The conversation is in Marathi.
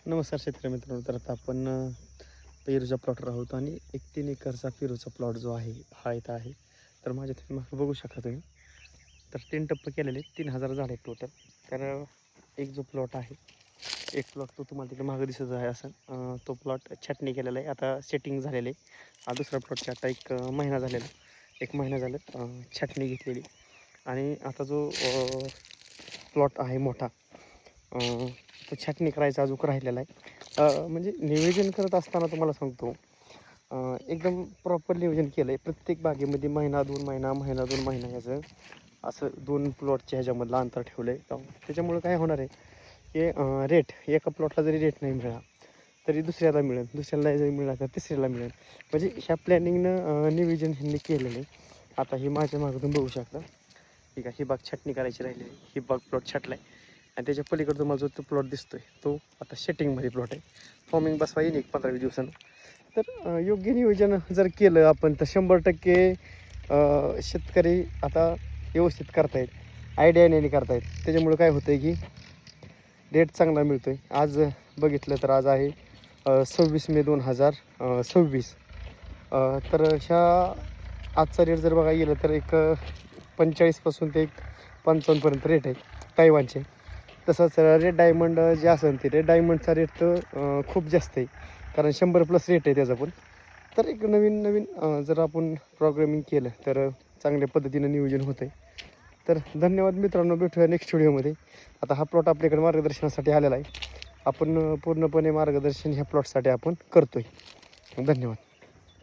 नमस्कार शेतकरी मित्रांनो. तर आता आपण पेरूच्या प्लॉटवर आहोत आणि एक 3 एकरचा पेरूचा प्लॉट जो आहे हा इथं आहे. तर माझ्या तुम्ही मागं बघू शकता तुम्ही. तर 3 टप्पे केलेले 3000 झाड आहेत टोटल. तर एक जो प्लॉट आहे, एक प्लॉट तो तुम्हाला तिकडे मागं दिसत आहे असं तो प्लॉट छाटणी केलेला आहे, आता सेटिंग झालेलं आहे. दुसरा प्लॉटचा आता एक महिना झालेला, 1 महिना झालं छाटणी घेतलेली. आणि आता जो प्लॉट आहे मोठा तो छाटणी करायचा अजून राहिलेला आहे. म्हणजे नियोजन करत असताना तुम्हाला सांगतो एकदम प्रॉपर नियोजन केलं आहे. प्रत्येक बागेमध्ये महिना 2 महिना, महिना 2 महिना याचं असं 2 प्लॉटच्या ह्याच्यामधलं अंतर ठेवलं आहे. त्याच्यामुळं काय होणार आहे की रेट एका प्लॉटला जरी रेट नाही मिळाला तरी दुसऱ्याला मिळेल, दुसऱ्याला जरी मिळाला तर तिसऱ्याला मिळेल. म्हणजे ह्या प्लॅनिंगनं नियोजन ह्यांनी केलेलं आहे. आता ही माझ्या मागं तुम्ही बघू शकता. ठीक आहे, ही बाग छाटणी करायची राहिलेली, ही बाग प्लॉट छाटला आहे. आणि त्याच्या पलीकडे तुम्हाला जो तो प्लॉट दिसतोय तो आता सेटिंगमध्ये प्लॉट आहे. फॉर्मिंग बसवा येईल एक 15-20 दिवसानं. तर योग्य नियोजन जर केलं आपण तर 100% शेतकरी आता व्यवस्थित करतायत, आयडियाने करतायत. त्याच्यामुळे काय होतं आहे की रेट चांगला मिळतो आहे. आज बघितलं तर आज आहे 26 मे 2026. तर ह्या आजचा रेट जर बघायला गेलं तर एक 45 पासून ते एक 55पर्यंत रेट आहे ताईवानचे. तसंच रेड डायमंड जे असेल ते रेड डायमंडचा रेट तर खूप जास्त आहे, कारण 100+ रेट आहे त्याचा पण. तर एक नवीन जर आपण प्रोग्रामिंग केलं तर चांगल्या पद्धतीनं नियोजन होतं आहे. तर धन्यवाद मित्रांनो, भेटूया नेक्स्ट व्हिडिओमध्ये. आता हा प्लॉट आपल्याकडे मार्गदर्शनासाठी आलेला आहे. आपण पूर्णपणे मार्गदर्शन ह्या प्लॉटसाठी आपण करतो आहे. धन्यवाद.